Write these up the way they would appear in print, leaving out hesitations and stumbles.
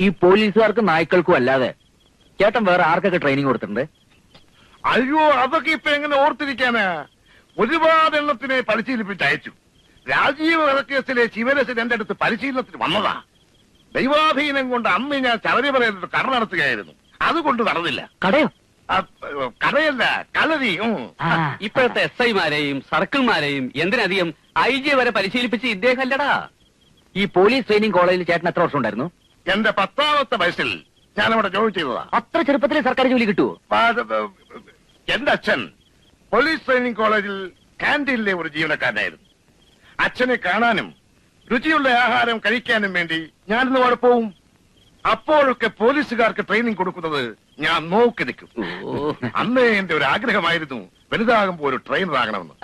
ഈ പോലീസുകാർക്കും നായ്ക്കൾക്കും അല്ലാതെ ചേട്ടൻ വേറെ ആർക്കൊക്കെ ട്രെയിനിങ് കൊടുത്തിട്ടുണ്ട്? അയ്യോ, അതൊക്കെ ഇപ്പൊ എങ്ങനെ ഓർത്തിരിക്കാനാ? ഒരുപാട് എണ്ണത്തിനെ പരിശീലിപ്പിച്ച് അയച്ചു. രാജീവ് വധക്കേസിലെ ശിവരസൻ എന്റെ അടുത്ത് പരിശീലനത്തിന് വന്നതാ. ദൈവാധീനം കൊണ്ട് അന്ന് ഞാൻ ശബരിമലയിൽ കട നടത്തുകയായിരുന്നു. അതുകൊണ്ട് നടന്നില്ല. കടയോ? കടയല്ല, കളരി. ഇപ്പോഴത്തെ SI മാരെയും സർക്കിൾമാരെയും എന്തിനധികം IG വരെ പരിശീലിപ്പിച്ച് ഇദ്ദേഹം അല്ലടാ. ഈ പോലീസ് ട്രെയിനിങ് കോളേജിൽ ചേട്ടൻ എത്ര വർഷം ഉണ്ടായിരുന്നു? എന്റെ 10ാമത്തെ വയസ്സിൽ ഞാനവിടെ ജോലി ചെയ്തതാ. അത്ര ചെറുപ്പത്തിൽ സർക്കാർ ജോലി കിട്ടുമോ? എന്റെ അച്ഛൻ പോലീസ് ട്രെയിനിങ് കോളേജിൽ കാന്റീനിലെ ഒരു ജീവനക്കാരനായിരുന്നു. അച്ഛനെ കാണാനും രുചിയുള്ള ആഹാരം കഴിക്കാനും വേണ്ടി ഞാനിന്ന് അവിടെ പോവും. അപ്പോഴൊക്കെ പോലീസുകാർക്ക് ട്രെയിനിങ് കൊടുക്കുന്നത് ഞാൻ നോക്കി നിൽക്കും. അന്നേ എന്റെ ഒരു ആഗ്രഹമായിരുന്നു വലുതാകുമ്പോ ഒരു ട്രെയിനർ ആകണമെന്ന്.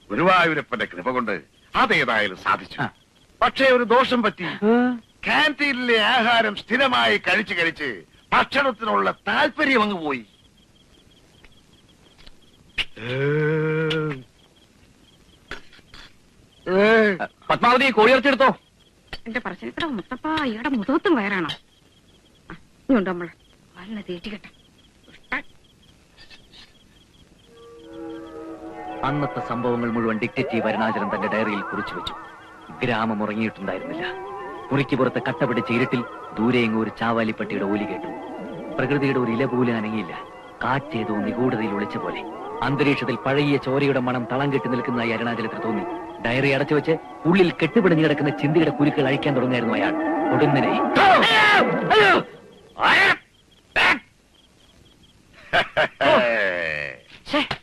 ഗുരുവായൂരപ്പന്റെ കൃപ കൊണ്ട് അതേതായാലും സാധിച്ചു. പക്ഷേ ഒരു ദോഷം പറ്റി. കാന്റീനിലെ ആഹാരം സ്ഥിരമായി കഴിച്ച് കഴിച്ച് ഭക്ഷണത്തിനുള്ള താല്പര്യം അങ്ങ് പോയി. പത്മാവതി കോഴിയിറച്ചെടുത്തോ. എന്റെ പറശ്ശിനിക്കടവ് മുത്തപ്പ, ഇയാടെ മുഖത്തും വയറാണോ? ഇങ്ങോട്ട് നമ്മൾ വല്ല തീറ്റിക്കട്ടെ. അന്നത്തെ സംഭവങ്ങൾ മുഴുവൻ ഡിറ്റക്റ്റീവ് അരുണാചലൻ തന്റെ ഡയറിയിൽ കുറിച്ചു വെച്ചു. ഗ്രാമം ഉറങ്ങിയിട്ടുണ്ടായിരുന്നില്ല. മുറിക്ക് പുറത്ത് കട്ടപിടിച്ച ഇരുട്ടിൽ ദൂരെയെങ്ങും ഒരു ചാവാലിപ്പട്ടിയുടെ ഓലി കേട്ടു. പ്രകൃതിയുടെ ഒരു ഇല പോലും അനങ്ങിയില്ല. കാറ്റേതോ നിഗൂഢതയിൽ ഒളിച്ച പോലെ. അന്തരീക്ഷത്തിൽ പഴകിയ ചോരയുടെ മണം തളം കെട്ടി നിൽക്കുന്നതായി അരുണാചലത്തിന് തോന്നി. ഡയറി അടച്ചു വെച്ച് ഉള്ളിൽ കെട്ടുപിടിഞ്ഞു കിടക്കുന്ന ചിന്തയുടെ കുരുക്കൾ അഴിക്കാൻ തുടങ്ങിയായിരുന്നു അയാൾ. ഒടുന്നനെ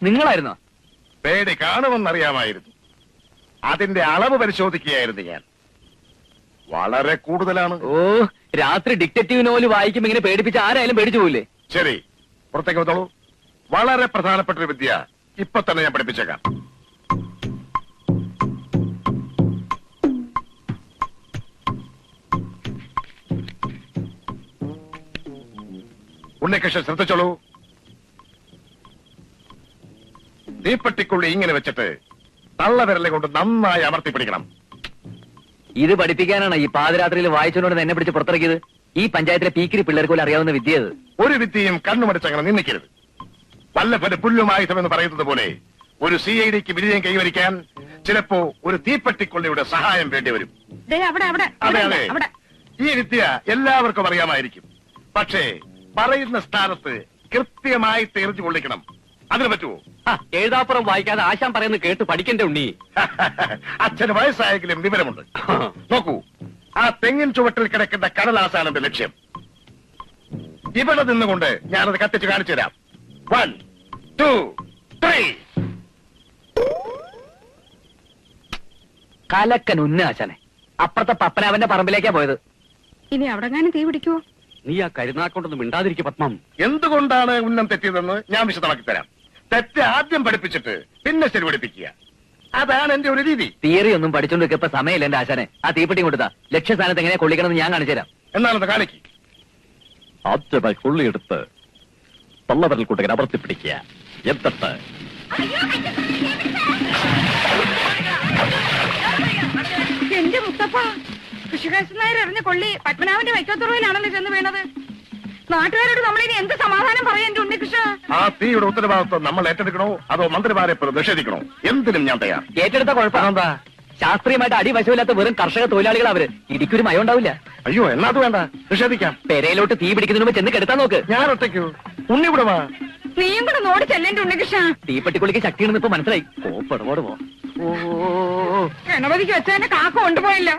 നിങ്ങളായിരുന്നോ? പേടി കാണുമെന്നറിയാമായിരുന്നു. അതിന്റെ അളവ് പരിശോധിക്കുകയായിരുന്നു ഞാൻ. വളരെ കൂടുതലാണ്. ഓ, രാത്രി ഡിറ്റക്റ്റീവ് നോവൽ വായിക്കുമ്പോ ഇങ്ങനെ പേടിപ്പിച്ച് ആരായാലും പേടിച്ചു പോയില്ലേ? ശരി, പുറത്തേക്ക് വന്നോളൂ. വളരെ പ്രധാനപ്പെട്ട ഒരു വിദ്യ ഇപ്പൊ തന്നെ ഞാൻ പഠിപ്പിച്ചേക്കാം. ഉണ്ണികൃഷ്ണൻ ശ്രദ്ധിച്ചോളൂ. തീപ്പെട്ടിക്കുള്ളി ഇങ്ങനെ വെച്ചിട്ട് തള്ളവിരലെ കൊണ്ട് നന്നായി അമർത്തി പിടിക്കണം. ഇത് പഠിപ്പിക്കാനാണ് ഈ പാതിരാത്രിയിൽ വായിച്ചോണ്ട് എന്നെ പിടിച്ച് പുറത്തിറക്കിയത്? ഈ പഞ്ചായത്തിലെ പീക്കിരി പിള്ളേർക്ക് പോലും അറിയാവുന്ന വിദ്യ അത്. ഒരു വിദ്യയും കണ്ണുമടിച്ചങ്ങനെ നിന്നിക്കരുത്. വല്ലഭന് പുല്ലുമായുധം എന്ന് പറയുന്നത് പോലെ ഒരു CIDക്ക് വിജയം കൈവരിക്കാൻ ചിലപ്പോ ഒരു തീപ്പെട്ടിക്കൊള്ളിയുടെ സഹായം വേണ്ടി വരും. അതെ അതെ, ഈ വിദ്യ എല്ലാവർക്കും അറിയാമായിരിക്കും. പക്ഷേ പറയുന്ന സ്ഥാനത്ത് കൃത്യമായി തെറിച്ചു കൊള്ളിക്കണം. അതിന് പറ്റുമോ? എഴുതാപ്പുറം വായിക്കാതെ ആശാൻ പറയുന്നത് കേട്ട് പഠിക്കണ്ടേ ഉണ്ണി? അച്ഛന് വയസ്സായെങ്കിലും വിവരമുണ്ട്. നോക്കൂ, ആ തെങ്ങിൻ ചുവട്ടിൽ കിടക്കുന്ന കടലാസാണ് എന്റെ ലക്ഷ്യം. ഇവിടെ നിന്നുകൊണ്ട് ഞാനത് കത്തിച്ച് കാണിച്ചു തരാം. 1, 2, 3. കലക്കൻ ഉന്നാശാനെ. അപ്പുറത്തെ പപ്പനാവന്റെ പറമ്പിലേക്കാ പോയത്. ഇനി അവിടെ തീ പിടിക്കുവോ? നീ ആ കരുനാക്കൊണ്ടൊന്നും മിണ്ടാതിരിക്കും പത്മം. എന്തുകൊണ്ടാണ് ഉന്നം തെറ്റിയതെന്ന് ഞാൻ വിശദമാക്കി തരാം. തെറ്റ് ആദ്യം പഠിപ്പിച്ചിട്ട് പിന്നെ ശരി പഠിപ്പിക്കുക. അതാണ് എന്റെ ഒരു രീതി. തിയറി ഒന്നും പഠിച്ചോണ്ട് ഇപ്പൊ സമയമില്ല എന്റെ ആശാനെ. ആ തീപ്പെട്ടി കൊടുത്താ ലക്ഷ്യസ്ഥാനത്ത് എങ്ങനെ കൊള്ളിക്കണമെന്ന് ഞാൻ കാണിച്ചു തരാം. എന്നാണത് കാണിക്ക്. ആദ്യമായി കൊള്ളിയെടുത്ത് തള്ളവരൽ കൂട്ടകൻ അമർത്തി പിടിക്കുക. എന്നിട്ട് എന്റെ മുത്തപ്പ, കൃഷികാശൻ നായർ എറിഞ്ഞ കൊള്ളി പത്മനാഭന്റെ വൈക്കത്തുറവിലാണല്ലോ ചെന്ന് വീണത്. നാട്ടുകാരോട് നമ്മളിനി എന്ത് സമാധാനം പറയാൻ ഉണ്ണികൃഷ്ണ? ആ തീയുടെ ഉത്തരവാദിത്വം നമ്മൾ ഏറ്റെടുക്കണോ അതോ മന്ത്രിമാരെ നിഷേധിക്കണോ? എന്തിനും ഞാൻ തയ്യാർ. ഏറ്റെടുത്ത കുഴപ്പമെന്താ? ശാസ്ത്രീയമായിട്ട് അടിവശമില്ലാത്ത വെറും കർഷക തൊഴിലാളികൾ അവര്. ഇടിക്കൊരു മയം ഉണ്ടാവില്ല. അയ്യോ, എന്നാ അത് വേണ്ട, നിഷേധിക്കാം. പെരയിലോട്ട് തീ പിടിക്കുന്നതിന് മുമ്പ് ചെന്ന് കെടുത്താൻ നോക്ക്. ഞാൻ ഒറ്റയ്ക്കോ? ഉണ്ണി ഇവിടെ വാ. നീയും കൂടെ നോടി ചെല്ലേണ്ട ഉണ്ണികൃഷ്ണ. തീപ്പെട്ടിക്കുള്ളിക്ക് ശക്തിയാണെന്ന് ഇപ്പൊ മനസ്സിലായി. ഓ പെടപാട് പോ. ഗണപതിക്ക് വെച്ചതിന്റെ കാക്ക കൊണ്ടുപോയല്ലോ.